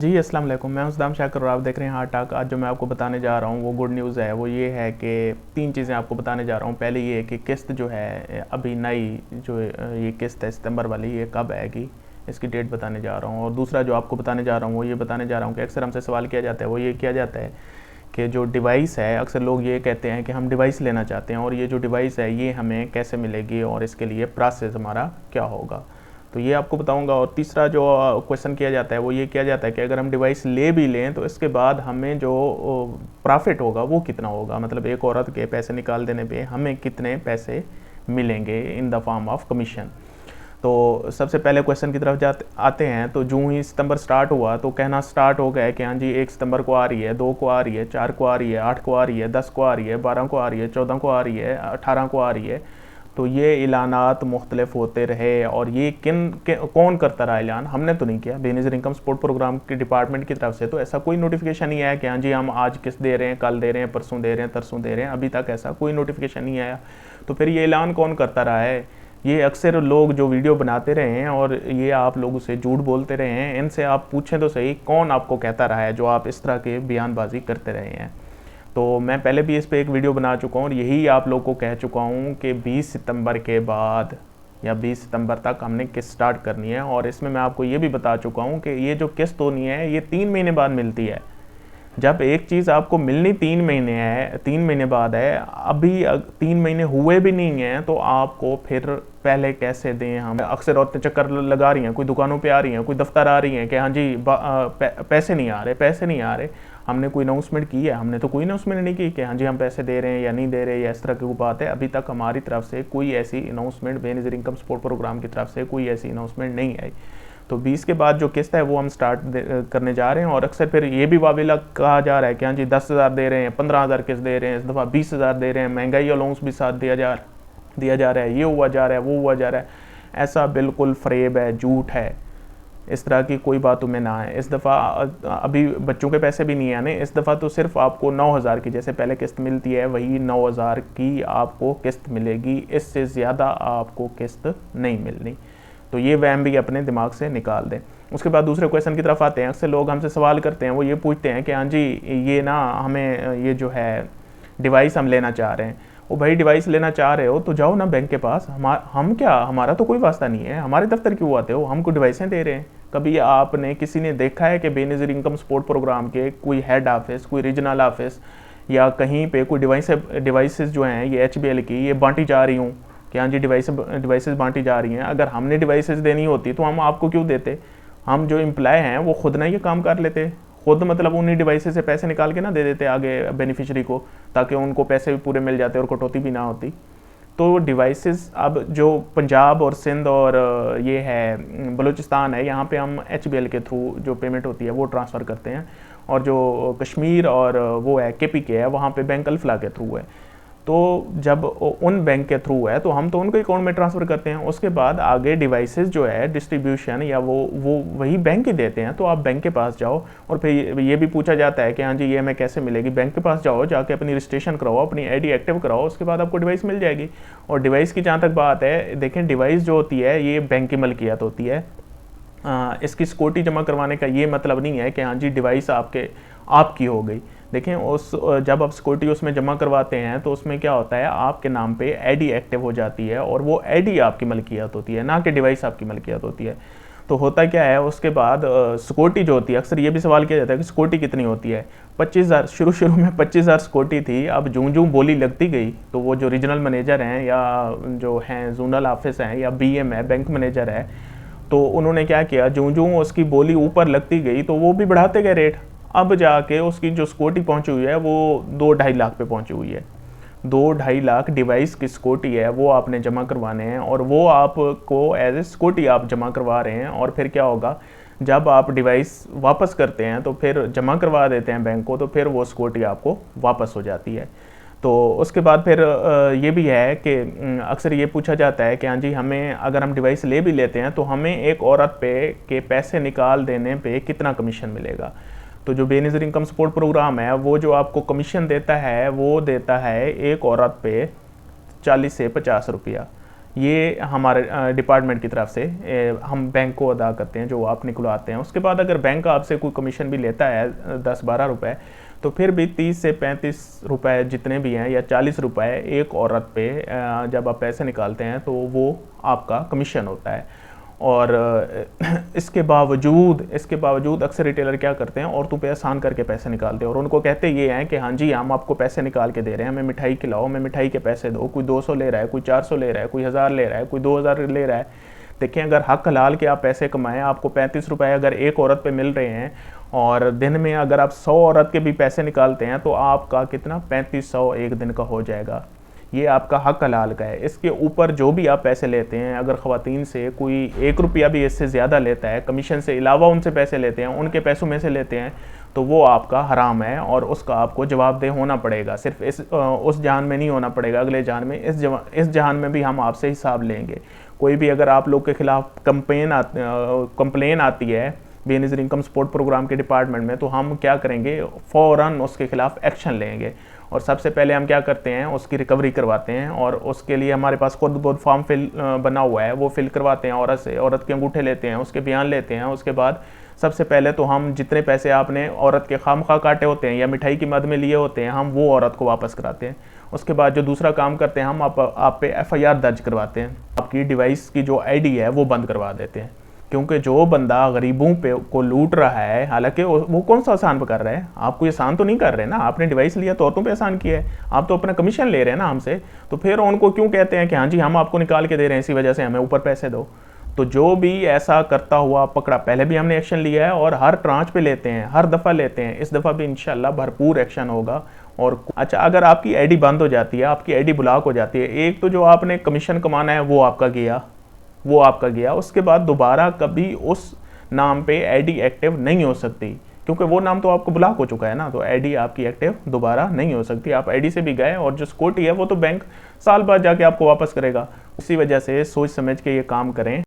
जी अस्सलाम वालेकुम, मैं उस्दाम शाकिर और आप देख रहे हैं हार्ट टॉक। आज जो मैं आपको बताने जा रहा हूँ वो गुड न्यूज़ है। वो ये है कि 3 चीज़ें आपको बताने जा रहा हूँ। पहले ये है कि किस्त जो है अभी नई जो ये किस्त है सितंबर वाली, ये कब आएगी इसकी डेट बताने जा रहा हूँ। और दूसरा जो आपको बताने जा रहा हूँ वो ये बताने जा रहा हूँ कि अक्सर हमसे सवाल किया जाता है, वो ये किया जाता है कि जो डिवाइस है, अक्सर लोग ये कहते हैं कि हम डिवाइस लेना चाहते हैं और ये जो डिवाइस है ये हमें कैसे मिलेगी और इसके लिए प्रोसेस हमारा क्या होगा, तो ये आपको बताऊंगा। और तीसरा जो क्वेश्चन किया जाता है वो ये किया जाता है कि अगर हम डिवाइस ले भी लें तो इसके बाद हमें जो प्रॉफिट होगा वो कितना होगा, मतलब एक औरत के पैसे निकाल देने पे हमें कितने पैसे मिलेंगे in the form of commission. तो सबसे पहले क्वेश्चन की तरफ जाते आते हैं। तो जूँ ही सितंबर स्टार्ट हुआ तो कहना स्टार्ट हो गया कि हाँ जी 1 सितंबर को आ रही है, 2 को आ रही है, 4 को आ रही है, 8 को आ रही है, 10 को आ रही है, 12 को आ रही है, 14 को आ रही है, 18 को आ रही है। तो ये ऐलानात मुख्तलिफ होते रहे और ये कौन करता रहा ऐलान, हमने तो नहीं किया। बेनज़ीर इनकम सपोर्ट प्रोग्राम के डिपार्टमेंट की तरफ से तो ऐसा कोई नोटिफिकेशन नहीं आया कि हाँ जी हम आज किस्त दे रहे हैं, कल दे रहे हैं, परसों दे रहे हैं, तरसों दे रहे हैं। अभी तक ऐसा कोई नोटिफिकेशन नहीं आया। तो फिर ये ऐलान कौन करता रहा है? ये अक्सर लोग जो वीडियो बनाते रहे हैं और ये आप लोगों से झूठ बोलते रहे हैं, इनसे आप पूछें तो सही कौन आपको कहता रहा है जो आप इस तरह के बयानबाजी करते रहे हैं। तो मैं पहले भी इस पे एक वीडियो बना चुका हूँ और यही आप लोग को कह चुका हूँ कि 20 सितंबर के बाद या 20 सितंबर तक हमने किस्त स्टार्ट करनी है। और इसमें मैं आपको ये भी बता चुका हूँ कि ये जो किस्त होनी है ये 3 महीने बाद मिलती है। जब एक चीज़ आपको मिलनी 3 महीने है, 3 महीने बाद है, अभी 3 महीने हुए भी नहीं हैं तो आपको फिर पहले कैसे दें हम? अक्सर औरतें चक्कर लगा रही हैं, कोई दुकानों पे आ रही हैं, कोई दफ्तर आ रही हैं कि हाँ जी पैसे नहीं आ रहे, पैसे नहीं आ रहे। हमने कोई अनाउंसमेंट की है? हमने तो कोई अनाउंसमेंट नहीं की कि हाँ जी हम पैसे दे रहे हैं या नहीं दे रहे या इस तरह की बात है। अभी तक हमारी तरफ से कोई ऐसी announcement, Benazir income support programme की तरफ से कोई ऐसी अनाउंसमेंट नहीं आई। तो 20 के बाद जो किस्त है वो हम स्टार्ट करने जा रहे हैं। और अक्सर फिर ये भी वाविला कहा जा रहा है कि हाँ जी 10,000 दे रहे हैं, 15,000 किस्त दे रहे हैं, इस दफ़ा 20,000 दे रहे हैं, महंगाई अलाउंस भी साथ दिया जा रहा है, ये हुआ जा रहा है, वो हुआ जा रहा है। ऐसा बिल्कुल फ़रेब है, झूठ है। इस तरह की कोई बात तुम्हें ना है। इस दफ़ा अभी बच्चों के पैसे भी नहीं आने, इस दफ़ा तो सिर्फ आपको 9,000 की जैसे पहले किस्त मिलती है वही 9,000 की आपको किस्त मिलेगी, इससे ज़्यादा आपको किस्त नहीं मिलनी। तो ये वहम भी अपने दिमाग से निकाल दें। उसके बाद दूसरे क्वेश्चन की तरफ आते हैं। अक्सर लोग हमसे सवाल करते हैं, वो ये पूछते हैं कि हाँ जी ये ना हमें ये जो है डिवाइस हम लेना चाह रहे हैं। वो भाई डिवाइस लेना चाह रहे हो तो जाओ ना बैंक के पास। हम क्या, हमारा तो कोई वास्ता नहीं है, हमारे दफ्तर क्यों आते हो? हमको डिवाइसें दे रहे हैं। कभी आपने किसी ने देखा है कि बेनज़ीर इनकम सपोर्ट प्रोग्राम के कोई हेड ऑफिस, कोई रीजनल ऑफिस या कहीं पे कोई डिवाइसेस जो हैं ये HBL की ये बांटी जा रही हूँ कि हाँ जी डिवाइसेस बांटी जा रही हैं? अगर हमने डिवाइसेस देनी होती तो हम आपको क्यों देते? हम जो एम्प्लॉय हैं वो खुद ना ये काम कर लेते, खुद मतलब उन्हीं डिवाइसेस से पैसे निकाल के ना दे देते आगे बेनिफिशरी को, ताकि उनको पैसे भी पूरे मिल जाते और कटौती भी ना होती। तो डिवाइसेस अब जो पंजाब और सिंध और ये है बलूचिस्तान है, यहाँ पे हम HBL के थ्रू जो पेमेंट होती है वो ट्रांसफ़र करते हैं। और जो कश्मीर और वो है KPK है, वहाँ पे बैंक अल-फलाह के थ्रू है। तो जब उन बैंक के थ्रू है तो हम तो उनके अकाउंट में ट्रांसफ़र करते हैं। उसके बाद आगे डिवाइसेस जो है डिस्ट्रीब्यूशन या वो वही बैंक ही देते हैं। तो आप बैंक के पास जाओ और फिर ये भी पूछा जाता है कि हाँ जी ये हमें कैसे मिलेगी? बैंक के पास जाओ, जाके अपनी रजिस्ट्रेशन कराओ, अपनी ID एक्टिव कराओ, उसके बाद आपको डिवाइस मिल जाएगी। और डिवाइस की जहाँ तक बात है, देखें डिवाइस जो होती है ये बैंक की मलकियत होती है। इसकी सिक्योरिटी जमा करवाने का ये मतलब नहीं है कि हाँ जी डिवाइस आपकी हो गई। देखें जब आप सिक्योरिटी उसमें जमा करवाते हैं तो उसमें क्या होता है, आपके नाम पे ID एक्टिव हो जाती है और वो ID आपकी मलकियत होती है, ना कि डिवाइस आपकी मलकियत होती है। तो होता क्या है उसके बाद सिक्योरिटी जो होती है, अक्सर ये भी सवाल किया जाता है कि सिक्योरिटी कितनी होती है? 25,000 शुरू में 25,000 सिक्योरिटी थी। अब जूँ बोली लगती गई तो वो जो रीजनल मैनेजर हैं या जो हैं जोनल ऑफिस हैं या BM है, बैंक मैनेजर है, तो उन्होंने क्या किया, जूँ उसकी बोली ऊपर लगती गई तो वो भी बढ़ाते गए रेट। अब जाके उसकी जो सिक्योरिटी पहुंची हुई है वो 2-2.5 लाख पे पहुंची हुई है। 2-2.5 लाख डिवाइस की सिक्योरिटी है, वो आपने जमा करवाने हैं और वो आपको एज ए सिक्योरिटी आप जमा करवा रहे हैं। और फिर क्या होगा, जब आप डिवाइस वापस करते हैं तो फिर जमा करवा देते हैं बैंक को, तो फिर वो सिक्योरिटी आपको वापस हो जाती है। तो उसके बाद फिर ये भी है कि अक्सर ये पूछा जाता है कि हाँ जी हमें अगर हम डिवाइस ले भी लेते हैं तो हमें एक औरत पे के पैसे निकाल देने पे कितना कमीशन मिलेगा? तो जो बेनज़ीर इनकम सपोर्ट प्रोग्राम है वो जो आपको कमीशन देता है वो देता है एक औरत पे 40 से 50 रुपया। ये हमारे डिपार्टमेंट की तरफ से हम बैंक को अदा करते हैं, जो आप निकलवाते हैं। उसके बाद अगर बैंक आपसे कोई कमीशन भी लेता है 10-12 रुपये, तो फिर भी 30 से 35 रुपये जितने भी हैं, या 40 रुपये एक औरत पे जब आप पैसे निकालते हैं तो वो आपका कमीशन होता है। और इसके बावजूद अक्सर रिटेलर क्या करते हैं, औरतों पे आसान करके पैसे निकालते हैं और उनको कहते ये हैं कि हाँ जी हम आपको पैसे निकाल के दे रहे हैं, हमें मिठाई खिलाओ, हमें मिठाई के पैसे दो। कोई 200 ले रहा है, कोई 400 ले रहा है, कोई 1000 ले रहा है, कोई 2000 ले रहा है। देखिए, अगर हक हलाल के आप पैसे कमाएं, आपको 35 रुपये अगर एक औरत पे मिल रहे हैं और दिन में अगर आप 100 औरत के भी पैसे निकालते हैं तो आपका कितना 3500 एक दिन का हो जाएगा। ये आपका हक हलाल का है। इसके ऊपर जो भी आप पैसे लेते हैं, अगर ख़वातीन से कोई 1 रुपया भी इससे ज़्यादा लेता है, कमीशन से अलावा उनसे पैसे लेते हैं, उनके पैसों में से लेते हैं, तो वो आपका हराम है और उसका आपको जवाबदेह होना पड़ेगा। सिर्फ उस जहान में नहीं होना पड़ेगा, अगले जहान में, इस जहान में भी हम आपसे हिसाब लेंगे। कोई भी अगर आप लोग के खिलाफ कंप्लेन आती है बेनज़ीर इनकम सपोर्ट प्रोग्राम के डिपार्टमेंट में, तो हम क्या करेंगे, फ़ौरन उसके खिलाफ एक्शन लेंगे। और सबसे पहले हम क्या करते हैं, उसकी रिकवरी करवाते हैं और उसके लिए हमारे पास खुद बहुत फॉर्म बना हुआ है, वो फिल करवाते हैं औरत से, औरत के अंगूठे लेते हैं, उसके बयान लेते हैं। उसके बाद सबसे पहले तो हम जितने पैसे आपने औरत के खामखा काटे होते हैं या मिठाई की मद में लिए होते हैं, हम वो औरत को वापस कराते हैं। उसके बाद जो दूसरा काम करते हैं, हम आप पे FIR दर्ज करवाते हैं, आपकी डिवाइस की जो ID है वो बंद करवा देते हैं। क्योंकि जो बंदा गरीबों पे को लूट रहा है, हालांकि वो कौन सा आसान पे कर रहा है, आपको ये आसान तो नहीं कर रहे ना, आपने डिवाइस लिया तो औरतों पे आसान किया है, आप तो अपना कमीशन ले रहे हैं ना हमसे, तो फिर उनको क्यों कहते हैं कि हाँ जी हम आपको निकाल के दे रहे हैं, इसी वजह से हमें ऊपर पैसे दो। तो जो भी ऐसा करता हुआ पकड़ा, पहले भी हमने एक्शन लिया है और हर ट्रांच पे लेते हैं, हर दफ़ा लेते हैं, इस दफ़ा भी इंशाल्लाह भरपूर एक्शन होगा। और अच्छा, अगर आपकी ID बंद हो जाती है, आपकी ID ब्लॉक हो जाती है, एक तो जो आपने कमीशन कमाना है वो आपका गया, उसके बाद दोबारा कभी उस नाम पे ID एक्टिव नहीं हो सकती, क्योंकि वो नाम तो आपको ब्लॉक हो चुका है ना, तो ID आपकी एक्टिव दोबारा नहीं हो सकती। आप ID से भी गए और जो सिक्योरिटी है वो तो बैंक साल बाद जाके आपको वापस करेगा। इसी वजह से सोच समझ के ये काम करें।